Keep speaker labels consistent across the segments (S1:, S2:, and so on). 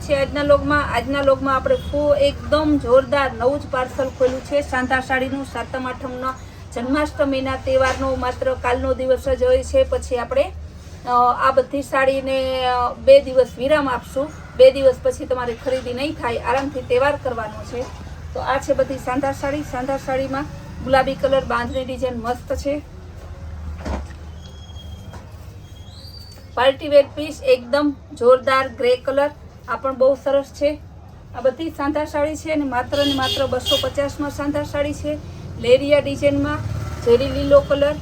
S1: છે આજના લોગમાં આપણે એકદમ જોરદાર નવું જ પાર્સલ ખોલ્યું છે સાંધા સાડીનું સાતમ આઠમના જન્માષ્ટમીના તહેવારનો માત્ર કાલનો દિવસ જ હોય છે. પછી આપણે આ બધી સાડીને 2 દિવસ વિરામ આપશું. 2 દિવસ પછી તમારી ખરીદી નહીં થાય, આરામથી તહેવાર કરવાનો છે. તો આ છે બધી સાંધા સાડીમાં ગુલાબી કલર બાંધણી ડિઝાઇન મસ્ત છે. પાર્ટી વેર પીસ એકદમ જોરદાર ગ્રે કલર, આ પણ બહુ સરસ છે. આ બધી સાંધા સાડી છે અને માત્ર 250માં સાંધા સાડી છે. લેરિયા ડિઝાઇનમાં ઝેરી લીલો કલર,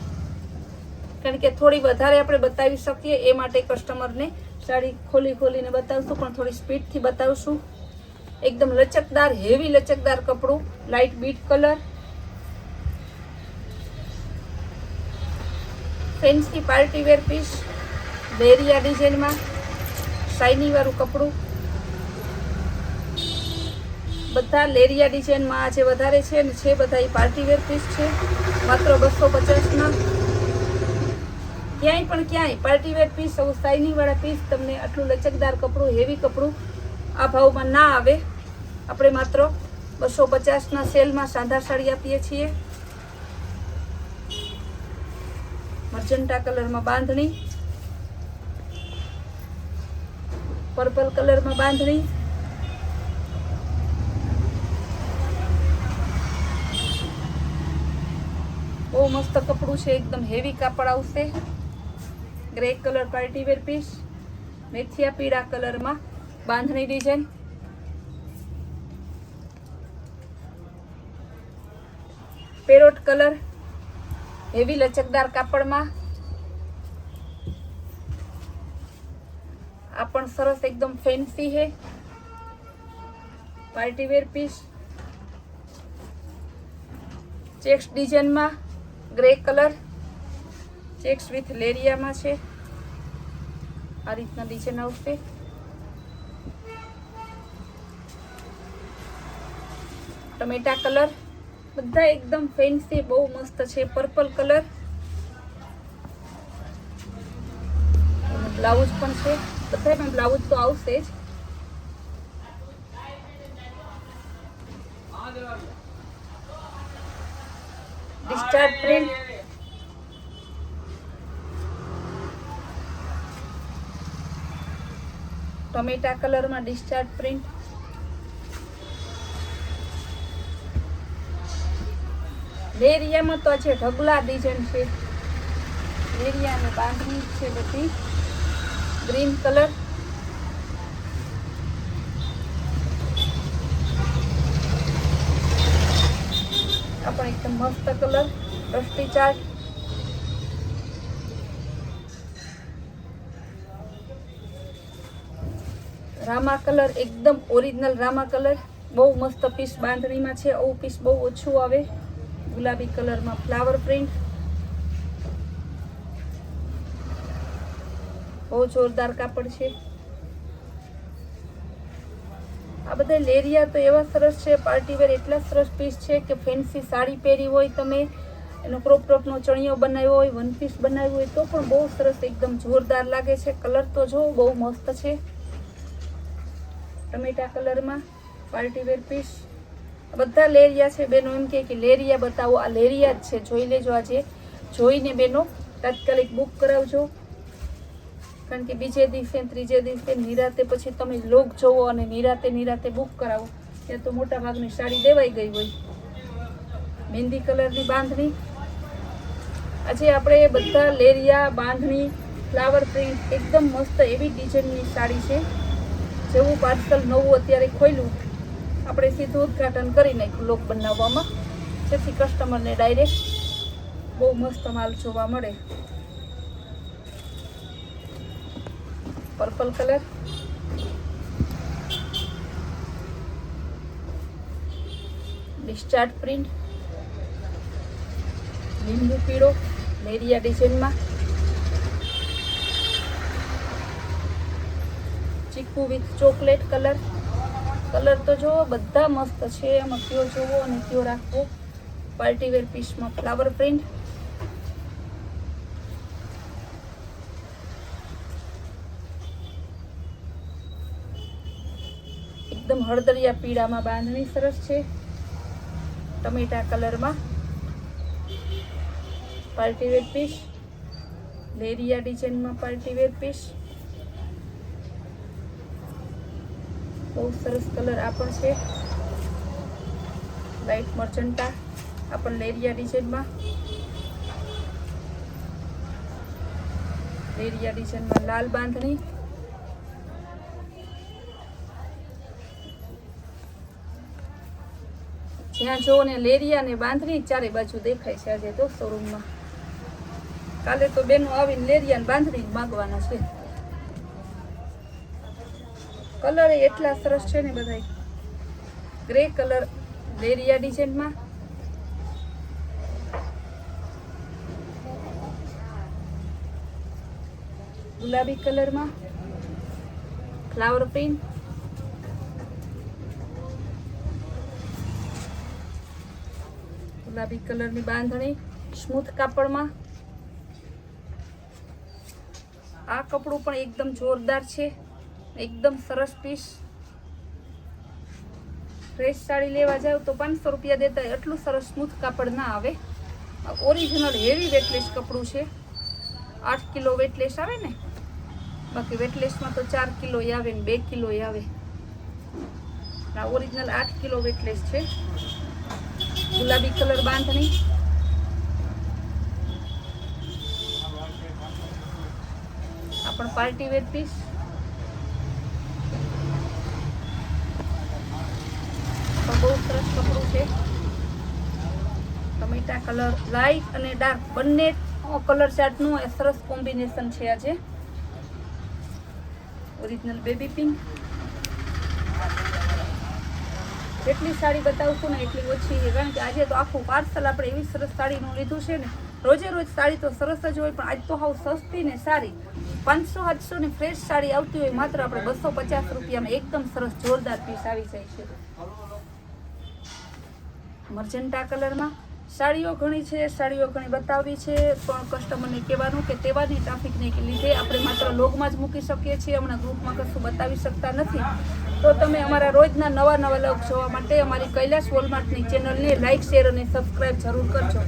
S1: કારણ કે થોડી વધારે આપણે બતાવી શકીએ એ માટે કસ્ટમરને સાડી ખોલીને બતાવશું, પણ થોડી સ્પીડથી બતાવશું. એકદમ લચકદાર, હેવી લચકદાર કપડું, light beet colour, fancy party wear piece લેરિયા ડિઝાઇનમાં શાઇની વાળું કપડું. બધા લેરિયા ડિઝાઇનમાં આજે વધારે છે અને છે બધા એ પાર્ટી વેર પીસ છે. માત્ર 250માં. ક્યાંય પાર્ટી વેર પીસ, આવું શાઇની વાળા પીસ તમને આટલું લચકદાર કપડું, હેવી કપડું આ ભાવમાં ના આવે. આપણે માત્ર 250ના સેલમાં સાંધા સાડી આપીએ છીએ. મર્જન્ટા કલરમાં બાંધણી, પર્પલ કલરમાં બાંધણી, બહુ મસ્ત કપડું છે, એકદમ હેવી કાપડ આવશે. Grey colour party wear piece, મેથિયા પીળા કલરમાં બાંધણી ડિઝાઇન, પેરોટ કલર હેવી લચકદાર કાપડમાં. આ પણ સરસ એકદમ ફેન્સી है પાર્ટી વેર પીસ. ચેક્સ ડિઝાઇનમાં ગ્રે કલર, ચેક્સ વિથ લેરિયામાં છે. આ રીતના ડિઝાઇન આવશે. ટમેટા કલર, બધા એકદમ ફેન્સી, બહુ મસ્ત છે. પર્પલ કલર, બ્લાઉઝ પણ છે. બધામાં બ્લાઉઝ તો આવશે જ. ડિસ્ચાર્જ પ્રિન્ટ, ટમેટા કલરમાં ડિસ્ચાર્જ પ્રિન્ટ, લેરિયામાં તો છે ઢગલા ડિઝાઇન છે. લેરિયાની બાંધણી છે બધી. ગ્રીન કલર, આ પણ એકદમ મસ્ત colour, rusty chart, Rama colour, એકદમ ઓરિજિનલ રામા કલર, બહુ મસ્ત પીસ બાંધણીમાં છે. આવું પીસ બહુ ઓછું આવે. ગુલાબી કલરમાં ફ્લાવર પ્રિન્ટ, બહુ જોરદાર કાપડ છે. આ બધા લેરિયા તો એવા સરસ છે, પાર્ટી વેર એટલા સરસ પીસ છે કે ફેન્સી સાડી પહેરી હોય, તમે એનો ક્રોપ ટોપનો ચણિયો બનાવ્યો હોય, વન પીસ બનાવ્યું હોય તો પણ બહુ સરસ, એકદમ જોરદાર લાગે છે. કલર તો જો બહુ મસ્ત છે. ટમેટા કલરમાં પાર્ટી વેર પીસ. બધા લેરિયા છે. બેનો એમ કે લેરિયા બતાવો, આ લેરિયા જ છે. જોઈ લેજો, આજે જોઈને બેનો તાત્કાલિક બુક કરાવજો, કારણ કે બીજે દિવસે ત્રીજે દિવસે નિરાતે પછી તમે લોક જોવો અને નિરાતે બુક કરાવો ત્યાં તો મોટા ભાગની સાડી દેવાઈ ગઈ હોય. મહેંદી કલરની બાંધણી. આજે આપણે બધા લેરિયા, બાંધણી, ફ્લાવર પ્રિન્ટ, એકદમ મસ્ત એવી ડિઝાઇનની સાડી છે. જેવું પાર્સલ નવું અત્યારે ખોલ્યું, આપણે સીધું ઉદ્ઘાટન કરી નાખ્યું લોક બનાવવામાં, જેથી કસ્ટમરને ડાયરેક્ટ બહુ મસ્ત માલ જોવા મળે. પર્પલ કલર, ડિસ્ચાર્જ પ્રિન્ટ, લીંબુ પીળો લેરિયા ડિઝાઇનમાં, ચીકુ વિથ ચોકલેટ કલર. કલર તો જુઓ બધા મસ્ત છે. એમાં કયો જોવો અને કયો રાખવો. પાર્ટી વેર પીસમાં ફ્લાવર પ્રિન્ટ, એકદમ હળદરિયા પીળામાં બાંધણી સરસ છે. ટમેટા કલરમાં પાર્ટીવેર પીસ, લેરિયા ડિઝાઇનમાં પાર્ટીવેર પીસ. બહુ સરસ કલર આ પણ છે. લાઇટ મર્ચન્ટા, આ પણ લેરિયા ડિઝાઇનમાં. લેરિયા ડિઝાઇનમાં લાલ બાંધણી. જ્યાં જો ને લેરિયા ને બાંધણી ચારે બાજુ દેખાય છે આજે તો શોરૂમમાં. કાલે તો બેનો આવીને લેરિયા ને બાંધણી માંગવાના છે. કલર એટલા સરસ છે ને બધા. ગ્રે કલર લેરિયા ડિઝાઇનમાં, ગુલાબી કલરમાં ફ્લાવર પ્રિન્ટ, ગુલાબી કલરની બાંધણી સ્મૂથ કાપડમાં. આ કપડું પણ એકદમ જોરદાર છે, એકદમ સરસ પીસ. ફ્રેશ સાડી લેવા જાવ તો 500 રૂપિયા દેતા એટલું સરસ સ્મૂથ કાપડ ના આવે. ઓરિજિનલ હેવી વેટલેસ કપડું છે. 8 કિલો વેટલેસ આવે ને, બાકી વેટલેસમાં તો 4 કિલો આવે ને 2 કિલો આવે. આ ઓરિજિનલ 8 કિલો વેટલેસ છે. ગુલાબી કલર બાંધણી, આ પણ પાર્ટી વેર પીસ. બહુ સરસ કપડું છે. ટમેટા કલર, લાઇટ અને ડાર્ક બંને કલર ચાર્ટનું સરસ કોમ્બિનેશન છે આજે. Original baby pink. જેટલી સાડી બતાવશું ને એટલી ઓછી છે, કારણ કે આજે તો આખું પાર્સલ આપણે એવી સરસ સાડીનું લીધું છે ને. રોજે રોજ સાડી તો સરસ જ હોય, પણ આજ તો હાવ સસ્તી ને સારી 500-700 ની ફ્રેશ સાડી આવતી હોય, માત્ર આપણે 250 રૂપિયામાં એકદમ સરસ જોરદાર પીસ આવી જાય છે. મર્જન્ટા કલરમાં સાડીઓ ઘણી છે, સાડીઓ ઘણી બતાવવી છે, પણ કસ્ટમરને કહેવાનું કે તેવાની ટ્રાફિકને લીધે આપણે માત્ર લોગમાં જ મૂકી શકીએ છીએ. હમણાં ગ્રુપમાં કશું બતાવી શકતા નથી. તો તમે અમારા રોજના નવા લોગ જોવા માટે અમારી કૈલાશ વોલમાર્ટની ચેનલને લાઇક, શેર અને સબસ્ક્રાઈબ જરૂર કરજો.